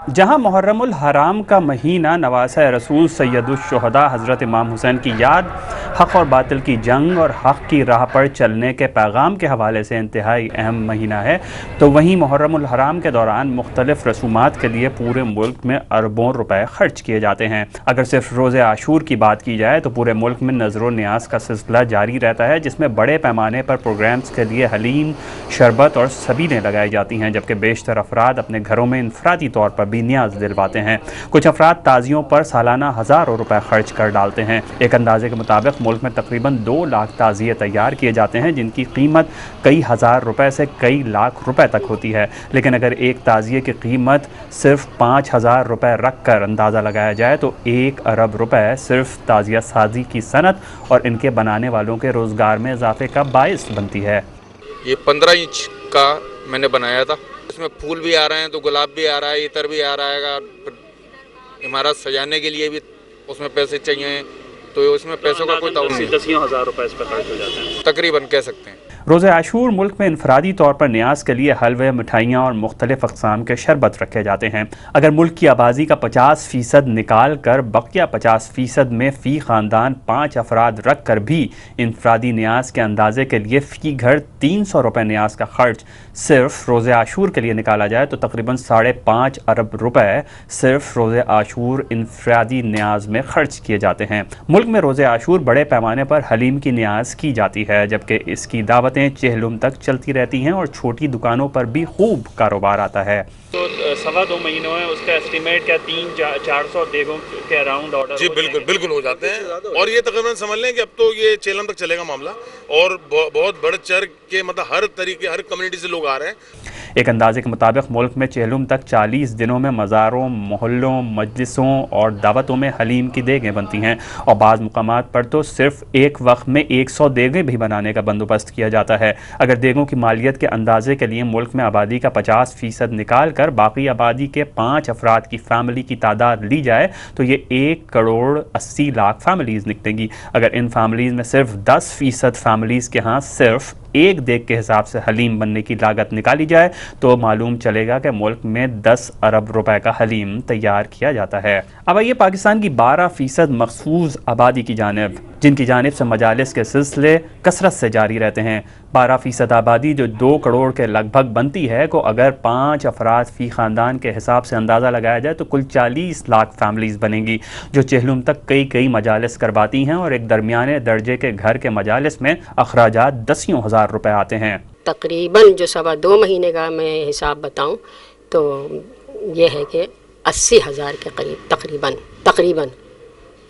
जहां मुहर्रम उल हराम का महीना नवासा रसूल सैयदुश्शुहदा हज़रत इमाम हुसैन की याद, हक़ और बातिल की जंग और हक़ की राह पर चलने के पैगाम के हवाले से इंतहाई अहम महीना है, तो वहीं मुहर्रम उल हराम के दौरान मुख्तलिफ रसूमात के लिए पूरे मुल्क में अरबों रुपए खर्च किए जाते हैं। अगर सिर्फ रोज़े आशूर की बात की जाए तो पूरे मुल्क में नज़र न्याज का सिलसिला जारी रहता है, जिसमें बड़े पैमाने पर प्रोग्राम्स के लिए हलीम, शरबत और सबीलें लगाई जाती हैं, जबकि बेशतर अफराद अपने घरों में इनफरादी तौर पर भी न्याज दिलवाते हैं। कुछ अफराद ताज़ियों पर सालाना हज़ारों रुपए खर्च कर डालते हैं। एक अंदाजे के मुताबिक मुल्क में तकरीबन 2 लाख ताज़िए तैयार किए जाते हैं, जिनकी कीमत कई हज़ार रुपए से कई लाख रुपए तक होती है। लेकिन अगर एक ताज़िए की कीमत सिर्फ 5,000 रुपए रख कर अंदाज़ा लगाया जाए तो 1 अरब रुपए सिर्फ ताज़िया साजी की सनत और इनके बनाने वालों के रोज़गार में इजाफे का बाइस बनती है। ये 15 इंच का मैंने बनाया था। इसमें फूल भी आ रहे हैं, तो गुलाब भी आ रहा है, इतर भी आ रहा है। इमारत सजाने के लिए भी उसमें पैसे चाहिए, तो उसमें पैसों का कोई ताउल नहीं। 10,000 रुपए इस पर खर्च हो जाते हैं तकरीबन कह सकते हैं। रोज़े आशूर मुल्क में इनफरादी तौर पर न्याज के लिए हलवे, मिठाइयाँ और मुख्तलिफ अक़साम के शरबत रखे जाते हैं। अगर मुल्क की आबादी का 50% निकाल कर बकिया 50% में फ़ी ख़ानदान 5 अफराद रख कर भी इनफरादी न्याज के अंदाजे के लिए फ़ी घर 300 रुपये न्याज का खर्च सिर्फ रोज़े आशूर के लिए निकाला जाए तो तकरीबन 5.5 अरब रुपए सिर्फ रोज़े आशूर इनफरादी न्याज में खर्च किए जाते हैं। मुल्क में रोज़े आशूर बड़े पैमाने पर हलीम की न्याज की जाती है, जबकि इसकी दावतें चेहलुम तक चलती रहती हैं और छोटी दुकानों पर भी खूब कारोबार आता है। तो 2.25 महीनों है, उसका एस्टीमेट क्या 300-400 देगों के अराउंड ऑर्डर? जी बिल्कुल हो जाते हैं। और ये तकरीबन समझ लें कि अब तो ये चेलम तक चलेगा मामला, और बहुत बढ़ चढ़ के मतलब हर तरीके, हर कम्युनिटी से लोग आ रहे हैं। एक अंदाजे के मुताबिक मुल्क में चेहलुम तक 40 दिनों में मज़ारों, मोहल्लों, मजलिसों और दावतों में हलीम की देगें बनती हैं, और बाज़ मुकामात पर तो सिर्फ एक वक्त में 100 देगें भी बनाने का बंदोबस्त किया जाता है। अगर देगों की मालियत के अंदाजे के लिए मुल्क में आबादी का 50% निकाल कर बाकी आबादी के 5 अफराद की फैमिली की तादाद ली जाए तो ये 1 करोड़ 80 लाख फैमिलीज़ निकलेंगी। अगर इन फैमिलीज़ में सिर्फ 10% फैमिलीज़ के यहाँ सिर्फ एक देग के हिसाब से हलीम बनने की लागत निकाली जाए तो मालूम चलेगा कि मुल्क में 10 अरब रुपए का हलीम तैयार किया जाता है। अब आइए पाकिस्तान की 12% मखसूस आबादी की जानिब, जिनकी जानिब से मजालिस के सिलसिले कसरत से जारी रहते हैं। 12% आबादी जो 2 करोड़ के लगभग बनती है को अगर 5 अफराद फ़ी ख़ानदान के हिसाब से अंदाज़ा लगाया जाए तो कुल 40 लाख फैमिलीज़ बनेंगी, जो चेहलुम तक कई मजालिस करवाती हैं, और एक दरमियाने दर्जे के घर के मजालिस में अखराजात 10,000 रुपए आते हैं। तकरीबन जो 2.25 महीने का मैं हिसाब बताऊं तो ये है कि 80,000 के करीब तकरीबन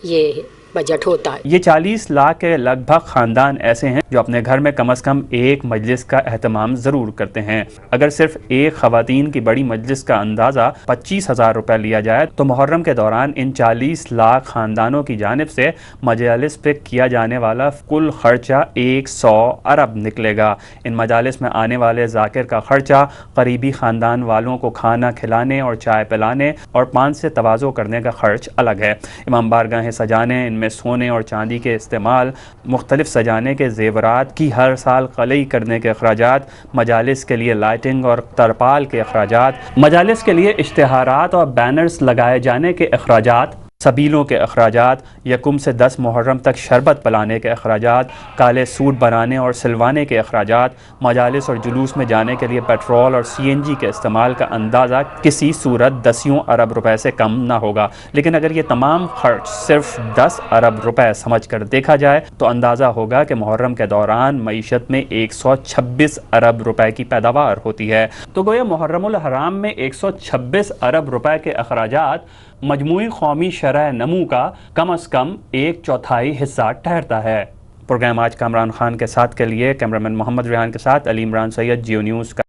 ये बजट होता है। ये 40 लाख के लगभग ख़ानदान ऐसे हैं जो अपने घर में कम अज़ कम एक मजलिस का एहतमाम ज़रूर करते हैं। अगर सिर्फ एक ख़वातीन की बड़ी मजलिस का अंदाज़ा 25,000 रुपये लिया जाए तो मुहर्रम के दौरान इन 40 लाख ख़ानदानों की जानिब से मजालिस पे किया जाने वाला कुल ख़र्चा 100 अरब निकलेगा। इन मजालिस में आने वाले ज़ाकिर का ख़र्चा करीबी ख़ानदान वालों को खाना खिलाने और चाय पिलाने और पान से तवाज़ो करने का ख़र्च अलग है। इमाम बारगाहें सजाने, में सोने और चांदी के इस्तेमाल, मुख्तलिफ सजाने के जेवरात की हर साल कलई करने के अखराजात, मजालिस के लिए लाइटिंग और तरपाल के अखराजात, मजालिस के लिए इश्तिहारात और बैनर्स लगाए जाने के अखराजात, सबीलों के अखराजात, यकुम से 10 मुहर्रम तक शरबत पिलाने के अखराजात, काले सूट बनाने और सिलवाने के अखराजात, मजालिस और जुलूस में जाने के लिए पेट्रोल और CNG के इस्तेमाल का अंदाज़ा किसी सूरत 10 अरब रुपए से कम ना होगा। लेकिन अगर ये तमाम खर्च सिर्फ 10 अरब रुपए समझ कर देखा जाए तो अंदाज़ा होगा कि मुहर्रम के दौरान मईशत में 126 अरब रुपए की पैदावार होती है। तो गोया मुहर्रमुल हराम में 126 अरब रुपए के अखराजात मजमूई कौमी शरह नमू का कम अज़ कम 1/4 हिस्सा ठहरता है। प्रोग्राम आज कामरान खान के साथ के लिए कैमरामैन मोहम्मद रेहान के साथ अली इमरान सैयद, जियो न्यूज़ का।